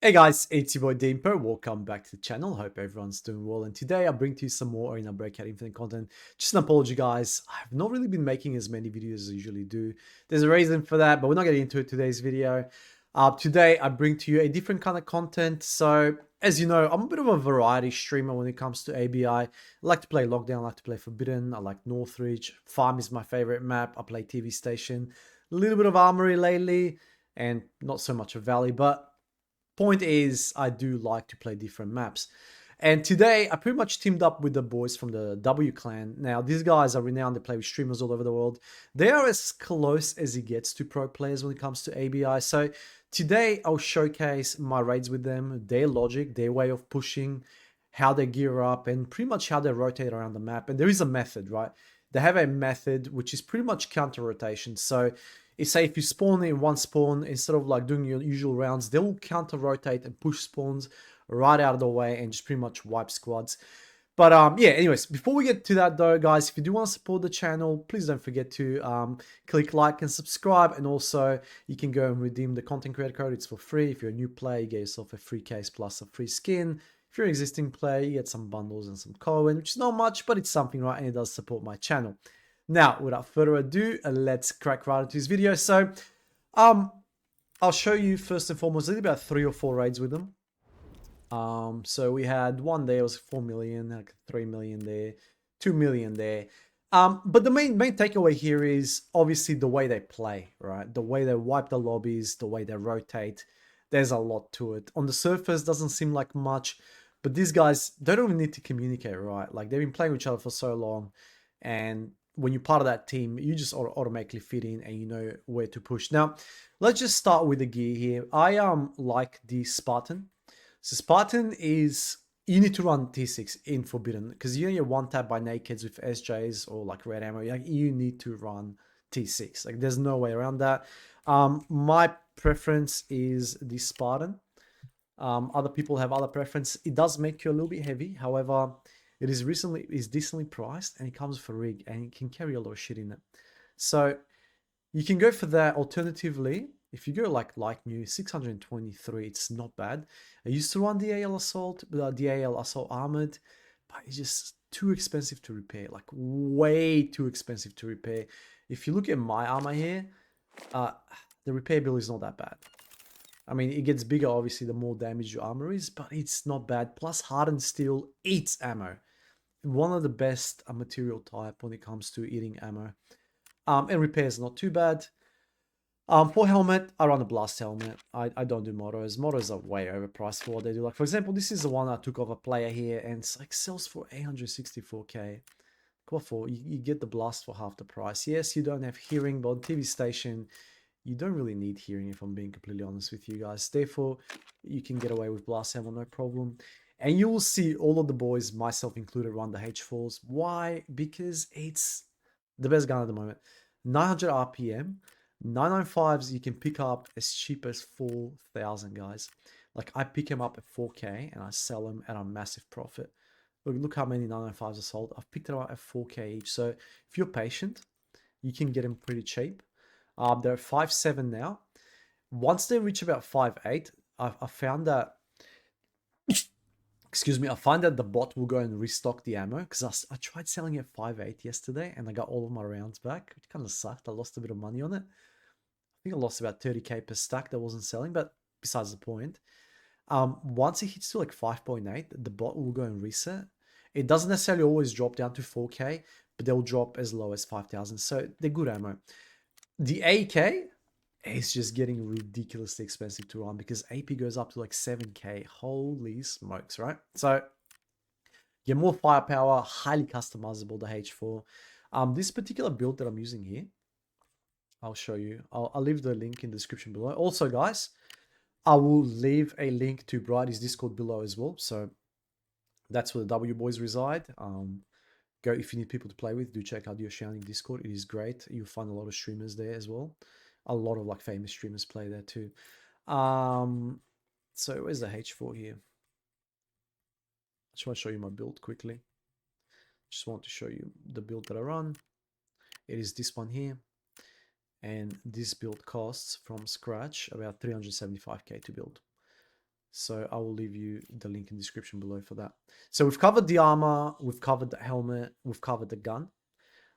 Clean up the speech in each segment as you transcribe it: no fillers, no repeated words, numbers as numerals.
Hey guys, it's your boy Dimper. Welcome back to the channel. Hope everyone's doing well. And today I bring to you some more Arena Breakout Infinite content. Just an apology, guys. I've not really been making as many videos as I usually do. There's a reason for that, but we're not getting into it today's video. Today I bring to you a different kind of content. So, as you know, I'm a bit of a variety streamer when it comes to ABI. I like to play Lockdown, I like to play Forbidden, I like Northridge. Farm is my favorite map. I play TV Station. A little bit of Armory lately, and not so much of Valley, but point is, I do like to play different maps. And today, I pretty much teamed up with the boys from the W clan. Now, these guys are renowned. They play with streamers all over the world. They are as close as it gets to pro players when it comes to ABI. So today, I'll showcase my raids with them, their logic, their way of pushing, how they gear up, and pretty much how they rotate around the map. And there is a method, right? They have a method which is pretty much counter rotation. So it's say if you spawn in one spawn, instead of like doing your usual rounds, they will counter rotate and push spawns right out of the way and just pretty much wipe squads. But yeah, anyways, before we get to that though, guys, if you do want to support the channel, please don't forget to click like and subscribe. And also, you can go and redeem the content creator code. It's for free. If you're a new player, you get yourself a free case plus a free skin. If you're an existing player, you get some bundles and some coin, which is not much, but it's something, right? And it does support my channel. Now, without further ado, let's crack right into this video. So, um, I'll show you first and foremost, I did about 3 or 4 raids with them. So we had one there, it was 4 million, like 3 million there, 2 million there. But the main takeaway here is obviously the way they play, right? The way they wipe the lobbies, the way they rotate. There's a lot to it. On the surface, doesn't seem like much, but these guys, they don't even need to communicate, right? Like they've been playing with each other for so long, and when you're part of that team, you just automatically fit in and you know where to push. Now, let's just start with the gear here. I like the Spartan. So Spartan is, you need to run T6 in Forbidden because you get one tap by nakeds with SJs or like red ammo. Like you need to run T6. Like there's no way around that. My preference is the Spartan. Other people have other preference. It does make you a little bit heavy. However, it is decently priced and it comes with a rig and it can carry a lot of shit in it. So you can go for that. Alternatively, if you go like new 623, it's not bad. I used to run the AL Assault, the AL Assault Armored, but it's just too expensive to repair. Like way too expensive to repair. If you look at my armor here, the repair bill is not that bad. I mean, it gets bigger, obviously, the more damage your armor is, but it's not bad. Plus, hardened steel eats ammo. One of the best material type when it comes to eating ammo. And repair is not too bad. For helmet, I run a blast helmet. I don't do motos. Motos are way overpriced for what they do. Like, for example, this is the one I took off a player here, and it's like sells for 864k. What for? You get the blast for half the price. Yes, you don't have hearing, but on TV station, you don't really need hearing, if I'm being completely honest with you guys. Therefore, you can get away with blast helmet, no problem. And you will see all of the boys, myself included, run the H4s. Why? Because it's the best gun at the moment. 900 RPM. 995s you can pick up as cheap as 4,000, guys. Like I pick them up at 4k and I sell them at a massive profit. Look how many 995s are sold. I've picked them up at 4k each. So if you're patient, you can get them pretty cheap. They're 5.7 now. Once they reach about 5.8, I found that, excuse me, I find that the bot will go and restock the ammo because I tried selling it 5.8 yesterday and I got all of my rounds back. It kind of sucked. I lost a bit of money on it. I think I lost about 30k per stack that wasn't selling, but besides the point. Once it hits to like 5.8, the bot will go and reset. It doesn't necessarily always drop down to 4k, but they'll drop as low as 5,000. So they're good ammo. The AK is just getting ridiculously expensive to run because AP goes up to like 7k. Holy smokes, right? So get more firepower, highly customizable, the H4. This particular build that I'm using here, I'll show you. I'll leave the link in the description below. Also, guys, I will leave a link to Brighty's Discord below as well. So that's where the W boys reside. Go if you need people to play with, do check out your Shoutout Discord. It is great. You'll find a lot of streamers there as well. A lot of like famous streamers play there too. So where's the H4 here? I just want to show you my build quickly. Just want to show you the build that I run. It is this one here. And this build costs from scratch about 375k to build. So I will leave you the link in the description below for that. So we've covered the armor, we've covered the helmet, we've covered the gun.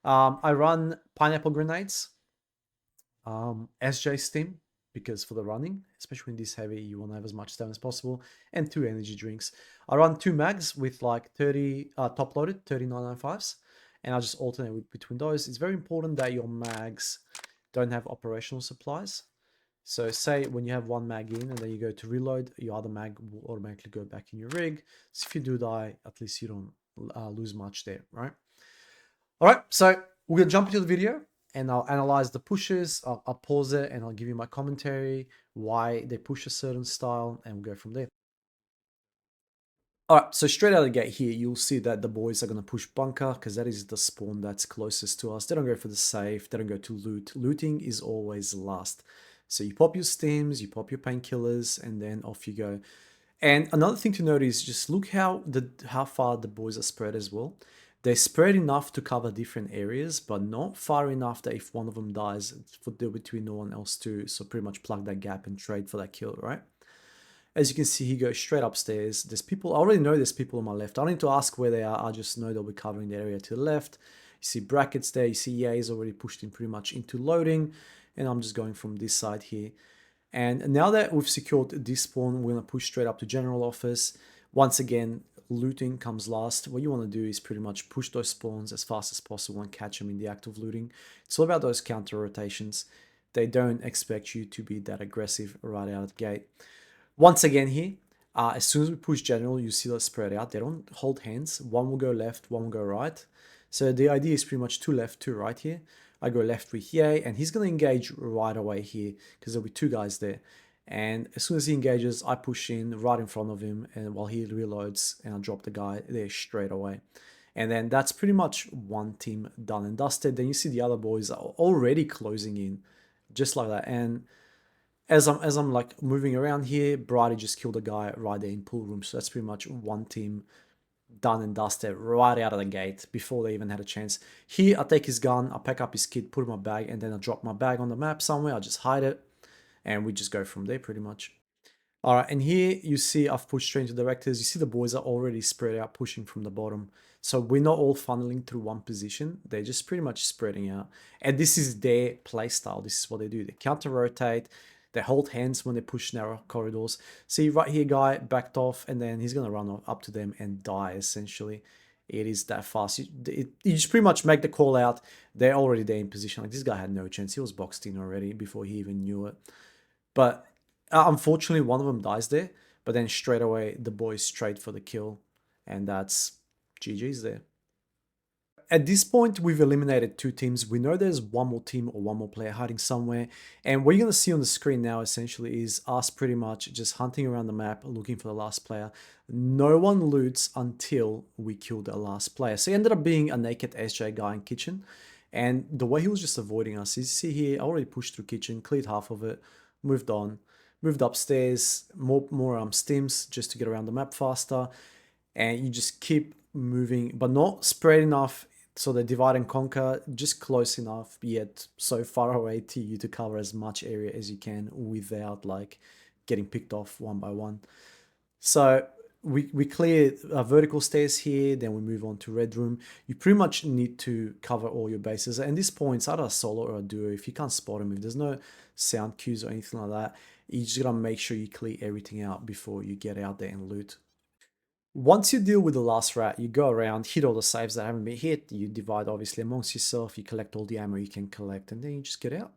I run pineapple grenades, SJ stim, because for the running, especially when this heavy, you want to have as much stamina as possible, and 2 energy drinks. I run 2 mags with like 30 top loaded 3995s, and I just alternate between those. It's very important that your mags don't have operational supplies. So say when you have 1 mag in and then you go to reload, your other mag will automatically go back in your rig. So if you do die, at least you don't lose much there, right? All right, so we're gonna jump into the video and I'll analyze the pushes. I'll pause it and I'll give you my commentary, why they push a certain style, and we'll go from there. All right, so straight out of the gate here, you'll see that the boys are going to push bunker because that is the spawn that's closest to us. They don't go for the safe. They don't go to loot. Looting is always last. So you pop your stims, you pop your painkillers, and then off you go. And another thing to note is just look how far the boys are spread as well. They're spread enough to cover different areas, but not far enough that if one of them dies, for there between no one else to, so pretty much plug that gap and trade for that kill, right? As you can see, he goes straight upstairs. There's people, I already know there's people on my left. I don't need to ask where they are. I just know they'll be covering the area to the left. You see brackets there. You see ohYay's already pushed in pretty much into loading. And I'm just going from this side here. And now that we've secured this spawn, we're going to push straight up to general office. Once again, looting comes last. What you want to do is pretty much push those spawns as fast as possible and catch them in the act of looting. It's all about those counter rotations. They don't expect you to be that aggressive right out of the gate. Once again here, as soon as we push general, you see that spread out. They don't hold hands. One will go left, one will go right. So the idea is pretty much 2 left, 2 right here. I go left with ohYay, and he's going to engage right away here because there'll be 2 guys there. And as soon as he engages, I push in right in front of him, and while he reloads, and I drop the guy there straight away. And then that's pretty much one team done and dusted. Then you see the other boys are already closing in, just like that. And as I'm like moving around here, Brighty just killed a guy right there in pool room. So that's pretty much one team done and dusted right out of the gate before they even had a chance. Here, I take his gun, I pack up his kit, put it in my bag, and then I drop my bag on the map somewhere. I just hide it, and we just go from there pretty much. All right, and here you see I've pushed straight into directors. You see the boys are already spread out, pushing from the bottom. So we're not all funneling through one position. They're just pretty much spreading out. And this is their play style. This is what they do. They counter rotate. They hold hands when they push narrow corridors. See right here, guy backed off, and then he's going to run up to them and die, essentially. It is that fast. You just pretty much make the call out. They're already there in position. Like, this guy had no chance. He was boxed in already before he even knew it. But unfortunately, one of them dies there. But then straight away, the boys straight for the kill. And that's GG's there. At this point, we've eliminated 2 teams. We know there's one more team or one more player hiding somewhere. And what you're going to see on the screen now, essentially, is us pretty much just hunting around the map, looking for the last player. No one loots until we kill the last player. So he ended up being a naked SJ guy in kitchen. And the way he was just avoiding us is, see here, I already pushed through kitchen, cleared half of it, moved on, moved upstairs, more stims just to get around the map faster. And you just keep moving, but not spread enough so they divide and conquer, just close enough yet so far away to you to cover as much area as you can without like getting picked off one by one. So we clear vertical stairs here, then we move on to red room. You pretty much need to cover all your bases. And this point, it's either a solo or a duo. If you can't spot them, if there's no sound cues or anything like that, you just gotta make sure you clear everything out before you get out there and loot. Once you deal with the last rat, you go around, hit all the saves that haven't been hit, you divide obviously amongst yourself, you collect all the ammo you can collect, and then you just get out.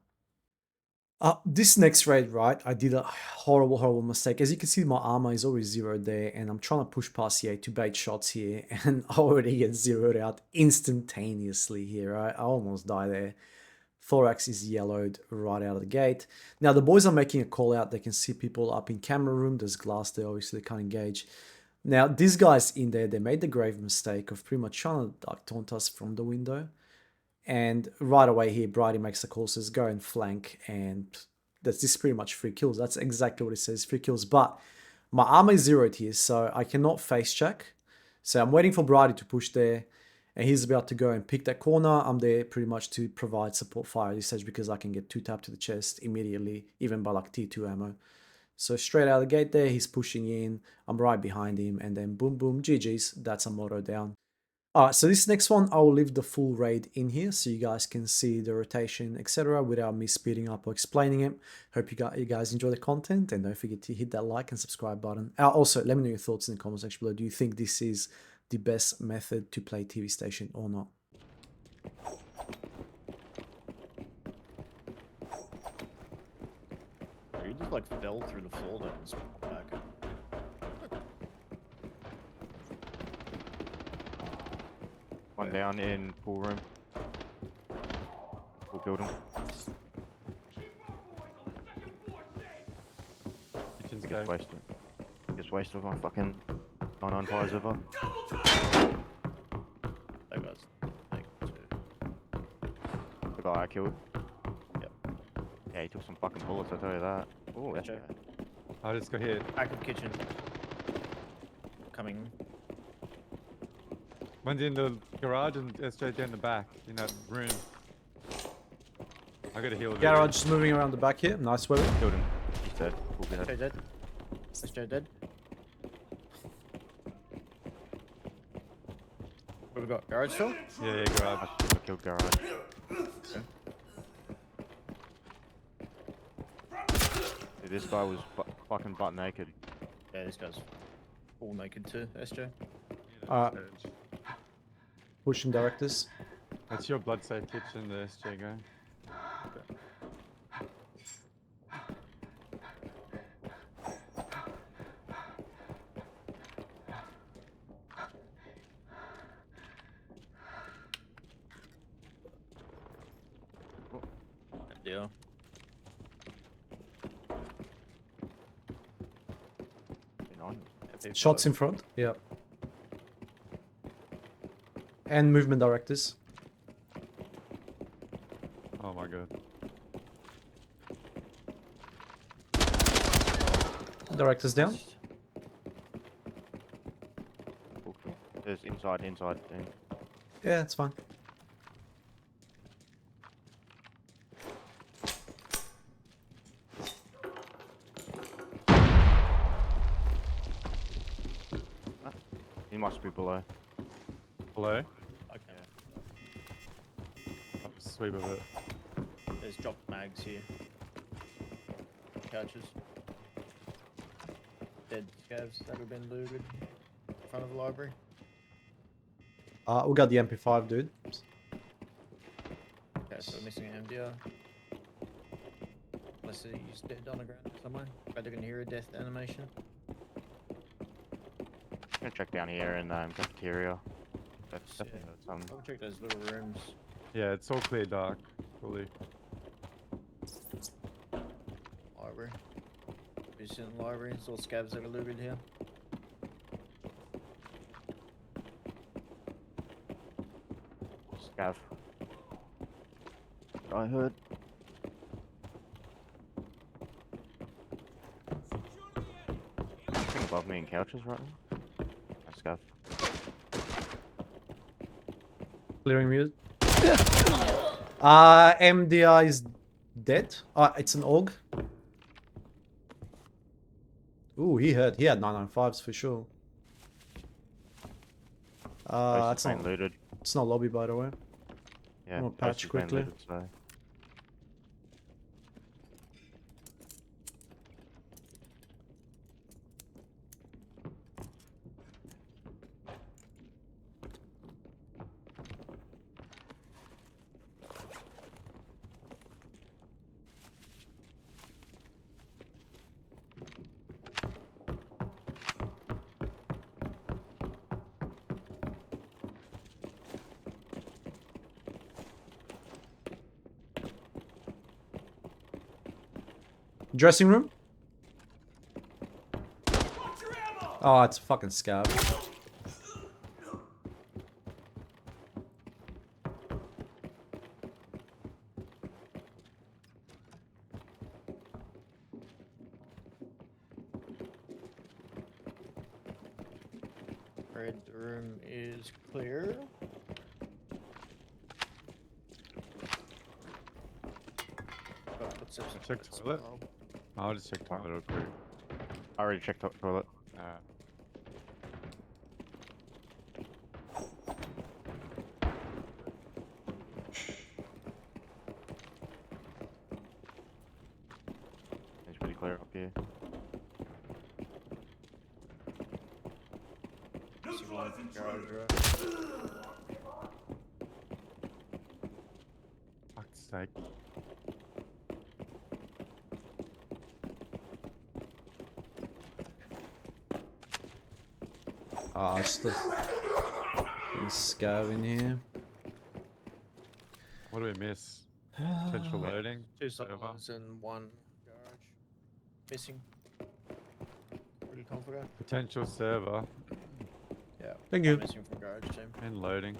This next raid, right, I did a horrible mistake. As you can see, my armor is already zeroed there, and I'm trying to push past here to bait shots here, and I already get zeroed out instantaneously here, right? I almost die there. Thorax is yellowed right out of the gate. Now, the boys are making a call out. They can see people up in camera room. There's glass there, obviously, they can't engage. Now, these guys in there, they made the grave mistake of pretty much trying to like, taunt us from the window. And right away here, Brighty makes the call, says go and flank, and that's this pretty much 3 kills. That's exactly what it says, 3 kills. But my armor is zeroed here, so I cannot face check. So I'm waiting for Brighty to push there, and he's about to go and pick that corner. I'm there pretty much to provide support fire at this stage because I can get 2 tap to the chest immediately, even by like T2 ammo. So straight out of the gate there, he's pushing in. I'm right behind him, and then boom, boom, GG's. That's a moto down. All right, so this next one, I'll leave the full raid in here so you guys can see the rotation, etc., without me speeding up or explaining it. Hope you guys enjoy the content, and don't forget to hit that like and subscribe button. Also, let me know your thoughts in the comment section below. Do you think this is the best method to play TV Station or not? You just like fell through the floor there and spawned back. One down in pool room. Pool building. Kitchen's Just go. wasted. Just wasted my fucking 99 fires over. That guy's like two. The guy I killed. Yep. Yeah, he took some fucking bullets, I tell you that. Oh, that's Gotcha. okay. I just got hit. Back of kitchen. Coming. One's in the garage and SJ down the back in that room. I gotta heal a bit. Garage just moving around the back here. Nice weapon. Killed him. He's dead. Cool, good. SJ dead. SJ dead. What have we got? Garage still? Yeah, garage. I killed garage. Okay. Dude, this guy was fucking butt naked. Yeah, this guy's all naked too, SJ. Pushing directors. That's your blood safe kitchen, the SJ go. Yeah. Shots in front. Yeah. And movement directors. Oh my god. Directors down. There's inside thing. Yeah, it's fine. He must be below. Hello? Okay. Up the sweep of it. There's dropped mags here. Couches. Dead scavs that have been looted in front of the library. We got the MP5, dude. Okay, so we're missing an MDR. Unless he's dead on the ground somewhere. But they're gonna hear a death animation. I'm gonna check down here in cafeteria. That's Yeah. definitely heard some. I'll check those little rooms. Yeah, it's all clear dark. Fully. Library. Just in the library. It's all scavs that are looted here. Scav. I heard. Something above me in couches right now. Nice scav. Clearing mute. MDR is dead. It's an AUG. Ooh, he hurt. He had 995s for sure. That's not looted. it's not lobby, by the way. Yeah, I'll patch most has been quickly. looted, so. Dressing room. Oh, it's a fucking scab. Red room is clear. Got footsteps. Check toilet. I'll just check toilet real quick. I already checked the toilet. It's pretty clear up here. See one from garage, right? Fuck's sake. Ah, just a scav in here. What do we miss? Potential loading. Two server. someones and one garage. Missing. Pretty confident. Potential server Yeah. Thank one you. Missing from garage team. and loading.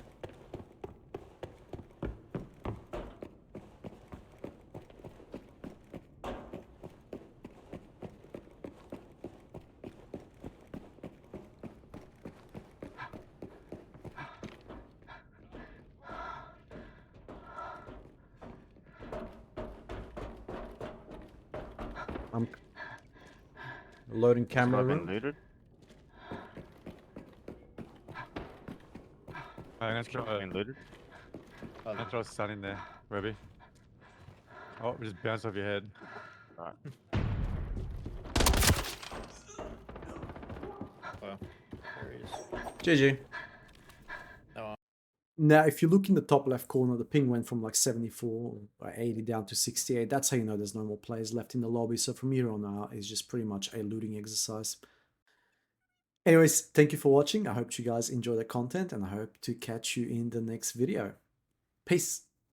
I'm loading This camera guy been room. looted. I'm gonna This guy try. been looted. Oh, I'll throw a stun in there, Webbie. Oh, just bounce off your head. Alright. well, there he is. GG. No, Now, if you look in the top left corner, the ping went from like 74 or 80 down to 68. That's how you know there's no more players left in the lobby. So from here on out, it's just pretty much a looting exercise. Anyways, thank you for watching. I hope you guys enjoy the content and I hope to catch you in the next video. Peace.